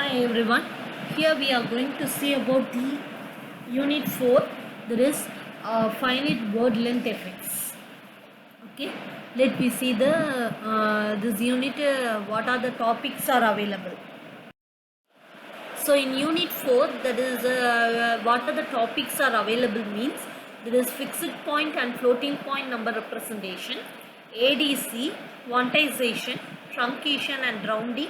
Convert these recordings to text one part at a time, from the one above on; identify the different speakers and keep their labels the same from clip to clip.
Speaker 1: Hi everyone, here we are going to see about the unit 4, that is finite word length effects. Okay, let me see the this unit, what are the topics are available. So in unit 4, that is what are the topics are available means there is fixed point and floating point number representation, ADC, quantization, truncation and rounding,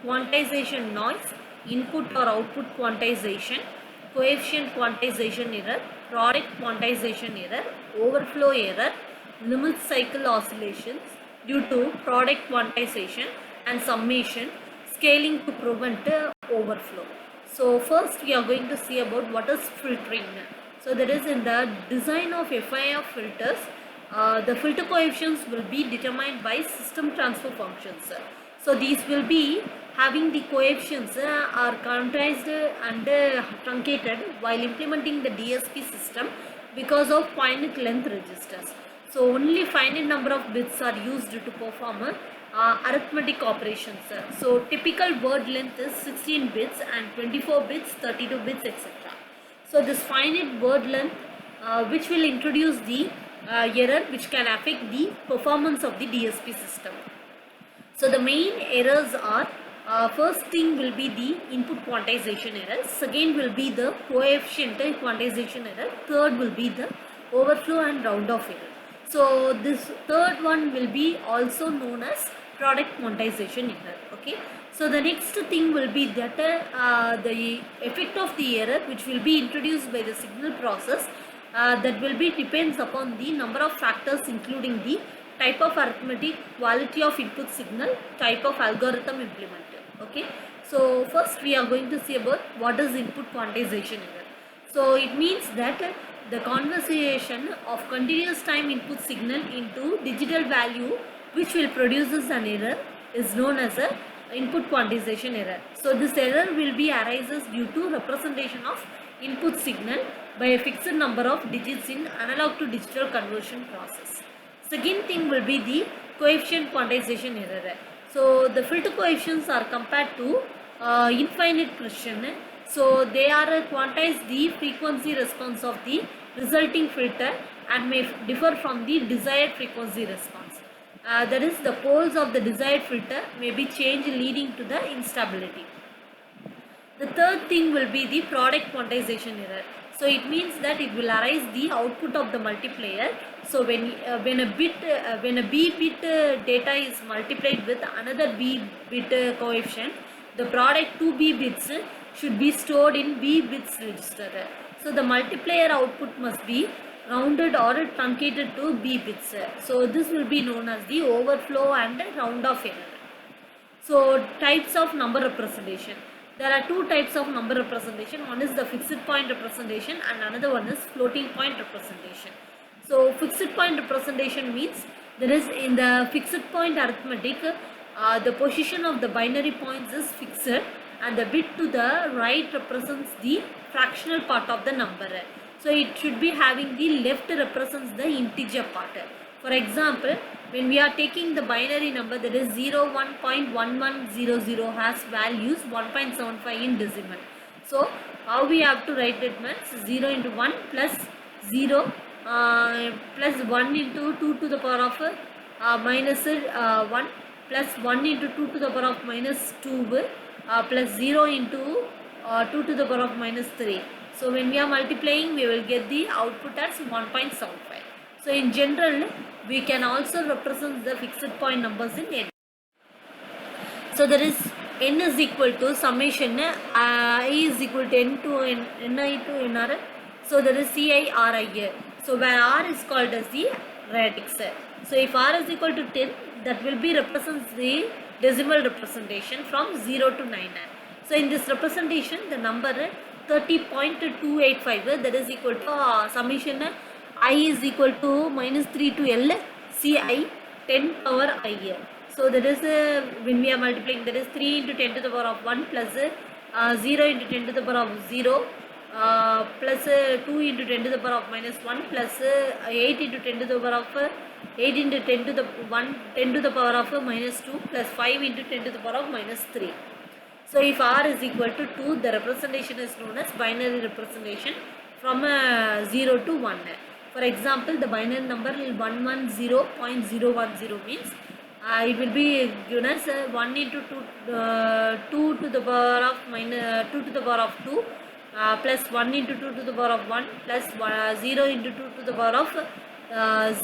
Speaker 1: quantization noise, input or output quantization, coefficient quantization error, product quantization error, overflow error, limit cycle oscillations due to product quantization and summation, scaling to prevent overflow. So first we are going to see about what is filtering. So that is in the design of FIR filters, the filter coefficients will be determined by system transfer functions. So these will be having the coefficients are quantized and truncated while implementing the DSP system because of finite length registers. So only finite number of bits are used to perform arithmetic operations. So typical word length is 16 bits and 24 bits, 32 bits, etc. So this finite word length which will introduce the error which can affect the performance of the DSP system. So the main errors are, first thing will be the input quantization error, second will be the coefficient quantization error, third will be the overflow and round off error. So this third one will be also known as product quantization error. Okay. So the next thing will be that the effect of the error which will be introduced by the signal process, that will be depends upon the number of factors including the type of arithmetic, quality of input signal, type of algorithm implemented. Okay. So first we are going to see about what is input quantization error. So it means that the conversion of continuous time input signal into digital value which will produces an error is known as a input quantization error. So this error will be arises due to representation of input signal by a fixed number of digits in analog to digital conversion process. Second thing will be the coefficient quantization error. So the filter coefficients are compared to infinite precision. So they are quantize the frequency response of the resulting filter and may differ from the desired frequency response. That is, the poles of the desired filter may be changed leading to the instability. The third thing will be the product quantization error. So it means that it will arise the output of the multiplier. So when a B bit data is multiplied with another B bit coefficient, the product 2 B bits should be stored in B bits register. So the multiplier output must be rounded or truncated to B bits. So this will be known as the overflow and round off error. So types of number representation. There are two types of number representation. One is the fixed point representation and another one is floating point representation. So fixed point representation means there is in the fixed point arithmetic, the position of the binary points is fixed and the bit to the right represents the fractional part of the number. So it should be having the left represents the integer part. For example, when we are taking the binary number, that is 01.1100 has values 1.75 in decimal. So how we have to write it means 0 into 1 plus 0 plus 1 into 2 to the power of minus 1 plus 1 into 2 to the power of minus 2 plus 0 into 2 to the power of minus 3. So when we are multiplying, we will get the output as 1.75. So in general, we can also represent the fixed point numbers in n. So there is n is equal to summation I is equal to n to ni to nr. So there is ci ri. So where r is called as the radix. So if r is equal to 10, that will be represents the decimal representation from 0 to 9. So in this representation, the number 30.285, that is equal to summation I is equal to minus 3 to L Ci 10 power I. So that is when we are multiplying, that is 3 into 10 to the power of 1 plus 0 into 10 to the power of 0 plus 2 into 10 to the power of minus 1 plus 8 into 10 to the power of 8 into 10 to the 1 10 to the power of minus 2 plus 5 into 10 to the power of minus 3. So if R is equal to 2, the representation is known as binary representation from 0 to 1. For example, the binary number 110.010 means it will be given as 1 into 2 to the power of 2 to the power of 2 plus 1 into 2 to the power of 1 plus 0 into 2 to the power of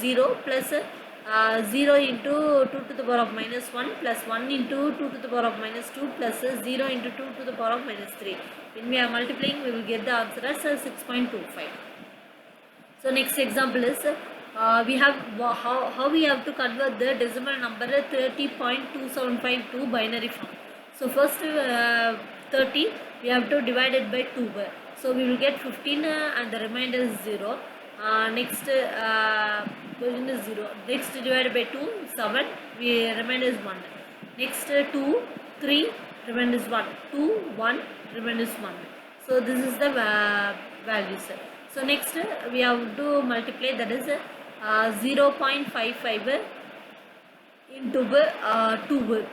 Speaker 1: 0 plus 0 into 2 to the power of minus 1 plus 1 into 2 to the power of minus 2 plus 0 into 2 to the power of minus 3. When we are multiplying, we will get the answer as 6.25. So next example is we have how we have to convert the decimal number 30.275 to binary form. So first 30 we have to divide it by 2. So we will get 15 and the remainder is 0. Next version is 0. Next divided by 2, 7. Remainder is 1. Next 2, 3. Remainder is 1. 2, 1. Remainder is 1. So this is the values. So next we have to multiply, that is 0.55 into 2.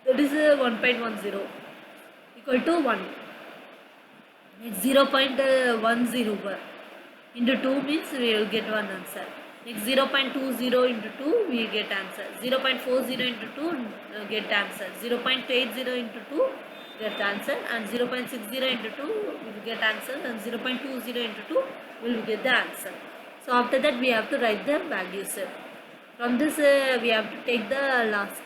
Speaker 1: That is 1.10 equal to 1. Next 0.10 into 2 means we will get one answer. Next 0.20 into 2 we get answer. 0.40 into 2 get answer. 0.80 into 2 get answer, and 0.60 into 2 we will get answer, and 0.20 into 2 we will get the answer. So after that we have to write the values. From this we have to take the last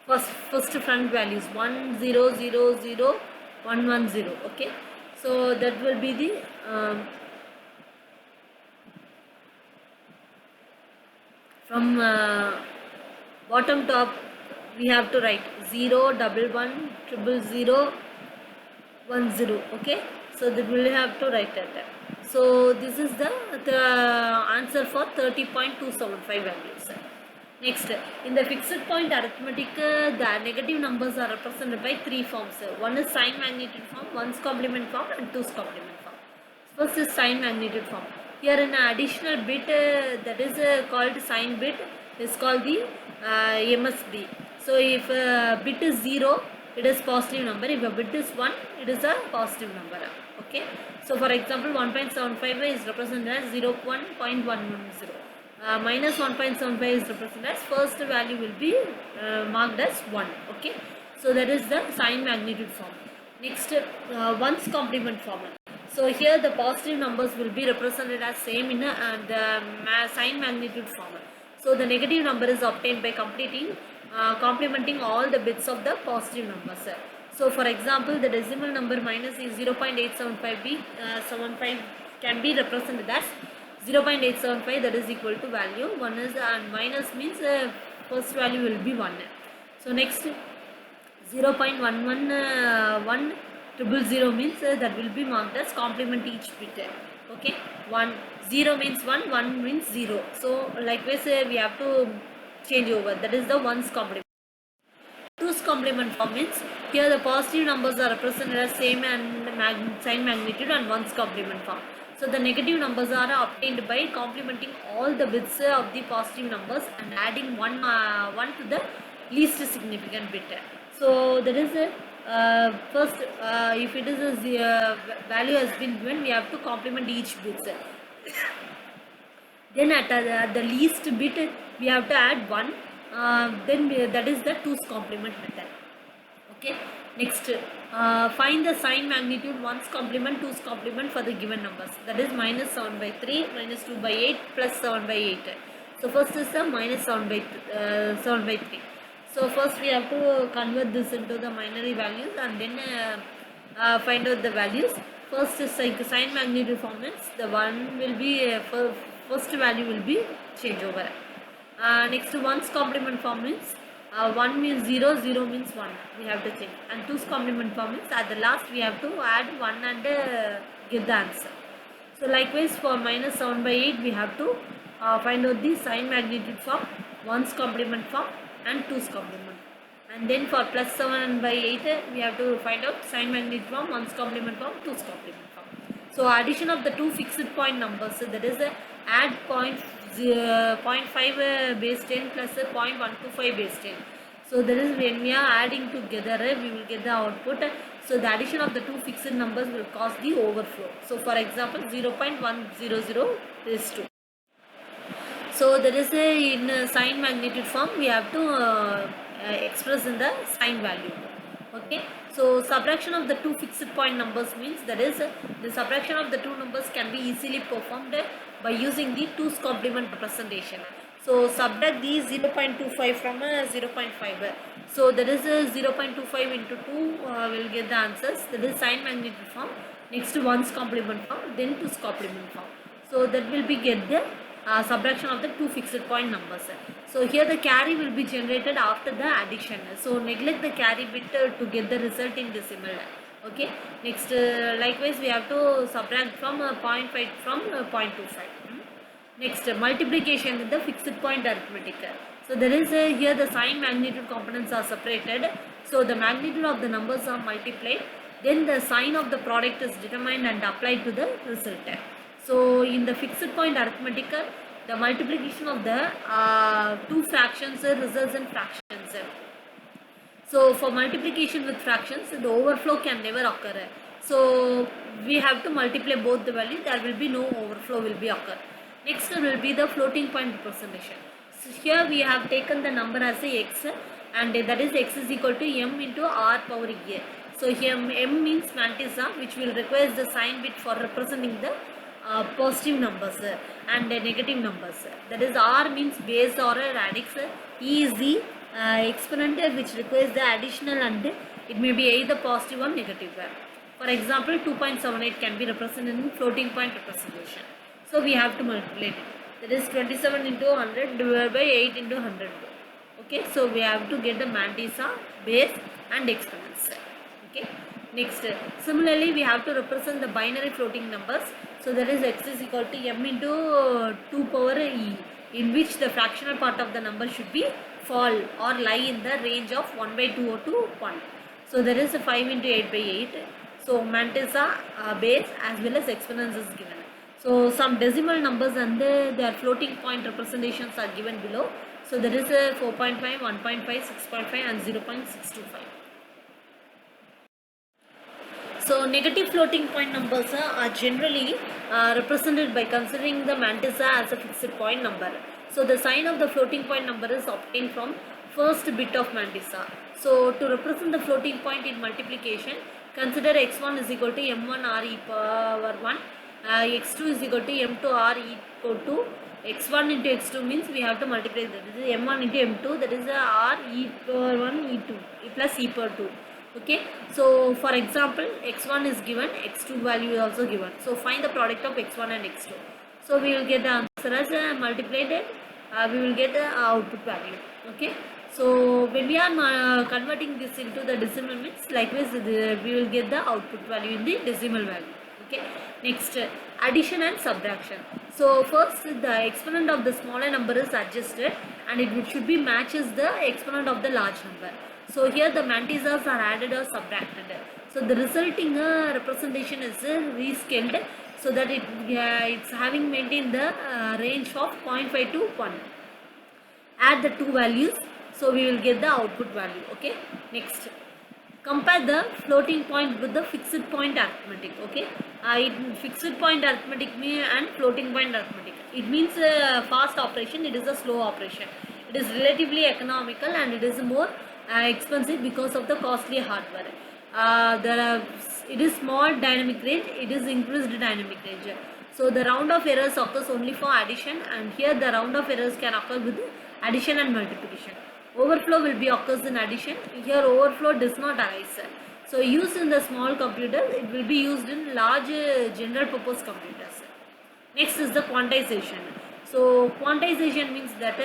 Speaker 1: first front values 1 0 0 0 1 1 0. Okay, so that will be the from bottom top we have to write 0 11 100 10. Okay, so that we will have to write that. So this is the answer for 30.275 values. Next, in the fixed point arithmetic, the negative numbers are represented by 3 forms. One is sign magnitude form, 1's complement form, and 2's complement form. First is sign magnitude form. Here an additional bit that is called sign bit is called the MSB. So if a bit is 0, it is positive number. If a bit is 1, it is a positive number. Okay. So for example, 1.75 is represented as 0.110. Minus 1.75 is represented as first value will be marked as 1. Okay. So that is the sign magnitude form. Next, 1's complement form. So here the positive numbers will be represented as same in the sign magnitude form. So the negative number is obtained by complementing all the bits of the positive numbers. So for example, the decimal number minus is 0.875 can be represented as 0.875, that is equal to value 1 is, and minus means first value will be 1. So next 0.11100 means that will be marked as complement each bit. Okay, 0 means 1, 1 means 0. So likewise we have to change over, that is the 1's complement. 2's complement form means here the positive numbers are represented as same and sign magnitude and 1's complement form. So the negative numbers are obtained by complementing all the bits of the positive numbers and adding one to the least significant bit. So that is first if it is a value has been given, we have to complement each bit. Then at the least bit we have to add 1. Then that is the 2's complement method. Okay. Next, find the sign magnitude 1's complement, 2's complement for the given numbers. That is minus 7 by 3, minus 2 by 8, plus 7 by 8. So first is the minus 7 by 3. So first we have to convert this into the binary values and then find out the values. First is sign magnitude form means the one will be first value will be change over. Next 1's complement form means 1 means 0, 0 means 1. We have to think. And 2's complement form means at the last we have to add 1 and get the answer. So likewise for minus 7 by 8 we have to find out the sign magnitude form, 1's complement form and 2's complement. And then for plus 7 by 8 we have to find out sign magnitude form, 1's complement form, 2's complement form. So addition of the two fixed point numbers, that is add 0.5 base 10 plus 0.125 base 10. So that is when we are adding together, we will get the output. So the addition of the two fixed numbers will cause the overflow. So for example, 0.100 is 2. So there is a in sign magnitude form we have to express in the sign value. Okay. So subtraction of the two fixed point numbers means that is the subtraction of the two numbers can be easily performed by using the 2's complement representation. So subtract the 0.25 from 0.5. So that is 0.25 into 2 will get the answers. That is sign magnitude form. Next 1's complement form, then 2's complement form. So that will be get the subtraction of the two fixed point numbers. So here the carry will be generated after the addition. So neglect the carry bit to get the result in decimal. Okay. Next, likewise we have to subtract from 0.5 from 0.25. Next, multiplication with the fixed point arithmetic. So there is here the sign magnitude components are separated. So the magnitude of the numbers are multiplied. Then the sign of the product is determined and applied to the result. So in the fixed point arithmetic, the multiplication of the two fractions results in fractions. So for multiplication with fractions, the overflow can never occur. So we have to multiply both the values. There will be no overflow will be occur. Next will be the floating point representation. So here we have taken the number as a x, and that is x is equal to m into r power e. So here m means mantissa, which will require the sign bit for representing the positive numbers and negative numbers. That is r means base or radix. E is the exponent which requires the additional, and it may be either positive or negative. For example, 2.78 can be represented in floating point representation. So we have to multiply it. That is 27 into 100 divided by 8 into 100. Okay, so we have to get the mantissa, base and exponents. Okay. Next, similarly we have to represent the binary floating numbers. So that is x is equal to m into 2 power e, in which the fractional part of the number should be fall or lie in the range of 1 by 2 or to 1. So there is a 5 into 8 by 8. So mantissa, base as well as exponents is given. So some decimal numbers and their floating point representations are given below. So there is a 4.5, 1.5, 6.5 and 0.625. So negative floating point numbers are generally represented by considering the mantissa as a fixed point number. So the sign of the floating point number is obtained from first bit of mantissa. So to represent the floating point in multiplication, consider x1 is equal to m1 r e power 1, x2 is equal to m2 r e equal to x1 into x2 means we have to multiply that. This is m1 into m2, that is r e power 1 e2 plus e power 2. Okay, so for example, x1 is given, x2 value is also given. So find the product of x1 and x2. So we will get the answer as multiplied, we will get the output value. Okay, so when we are converting this into the decimal means, likewise we will get the output value in the decimal value. Okay, next, addition and subtraction. So first the exponent of the smaller number is adjusted and it should be matches the exponent of the large number. So here the mantissas are added or subtracted. So the resulting representation is rescaled so that it's having maintained the range of 0.5 to 1. Add the two values, so we will get the output value. Okay, next, compare the floating point with the fixed point arithmetic. Okay, fixed point arithmetic and floating point arithmetic, it means a fast operation, it is a slow operation. It is relatively economical and it is more expensive because of the costly hardware. It is small dynamic range, it is increased dynamic range. So the round of errors occurs only for addition, and here the round of errors can occur with addition and multiplication. Overflow will be occurs in addition, here overflow does not arise. So used in the small computers, it will be used in large general purpose computers. Next is the quantization. So quantization means that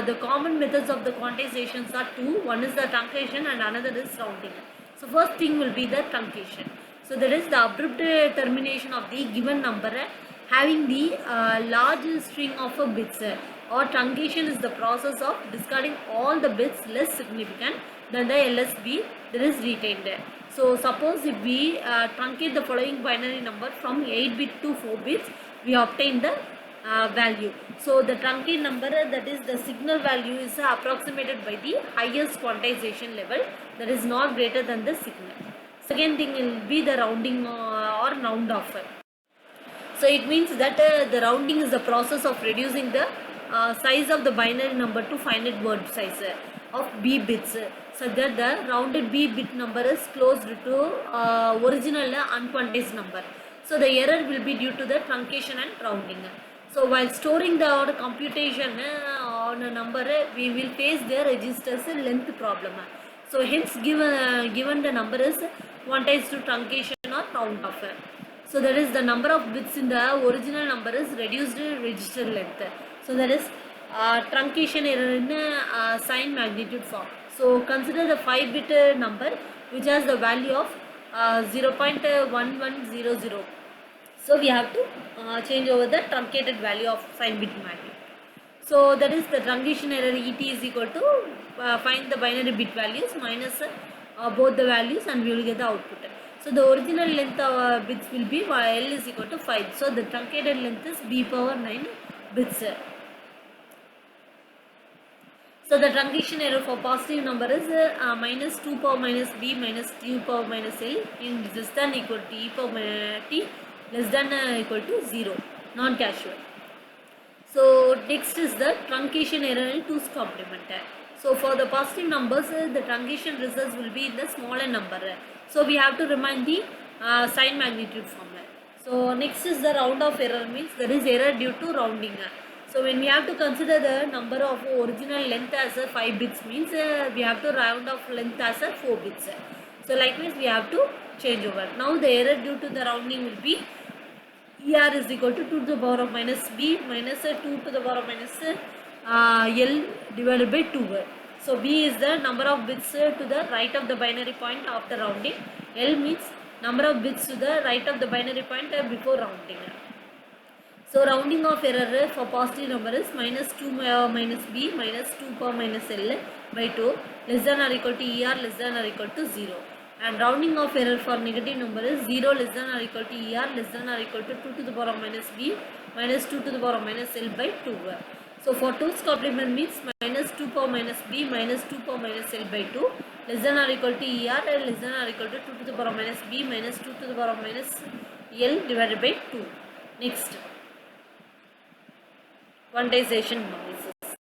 Speaker 1: the common methods of the quantizations are two. One is the truncation and another is rounding. So first thing will be the truncation. So there is the abrupt termination of the given number having the large string of bits, or truncation is the process of discarding all the bits less significant than the LSB that is retained. So suppose if we truncate the following binary number from 8 bit to 4 bits, we obtain the value. So the truncate number, that is the signal value, is approximated by the highest quantization level, that is not greater than the signal. Second thing will be the rounding or round off. So it means that the rounding is the process of reducing the size of the binary number to finite word size of b bits, so that the rounded b bit number is close to original unquantized number. So the error will be due to the truncation and rounding. So while storing the our computation on a number, we will face the register's length problem. So hence given the number is quantized to truncation or round off. So that is the number of bits in the original number is reduced register length. So that is truncation error in sign magnitude form. So consider the 5-bit number which has the value of 0.1100. So we have to change over the truncated value of sign bit magnitude. So that is the truncation error ET is equal to find the binary bit values minus both the values, and we will get the output. So the original length of bits will be L is equal to 5. So the truncated length is b power 9 bits. So the truncation error for positive number is minus 2 power minus b minus 2 power minus L in less than equal to e power t less than equal to 0, non-casual. So next is the truncation error in 2's complement. So for the positive numbers, the truncation results will be in the smaller number. So we have to remind the sign magnitude formula. So next is the round off error, means there is error due to rounding. So when we have to consider the number of original length as 5 bits, means we have to round off length as 4 bits. So likewise we have to change over. Now the error due to the rounding will be ER is equal to 2 to the power of minus b minus 2 to the power of minus L divided by 2. So b is the number of bits to the right of the binary point after rounding. L means number of bits to the right of the binary point before rounding. So rounding off error for positive number is minus 2 minus b minus 2 power minus L by 2 less than or equal to ER less than or equal to 0. And rounding off error for negative number is 0 less than or equal to ER less than or equal to 2 to the power of minus b minus 2 to the power of minus L by 2. So for 2's complement means minus 2 power minus b minus 2 power minus L by 2 less than or equal to ER and less than or equal to 2 to the power of minus b minus 2 to the power of minus L divided by 2. Next, quantization noise.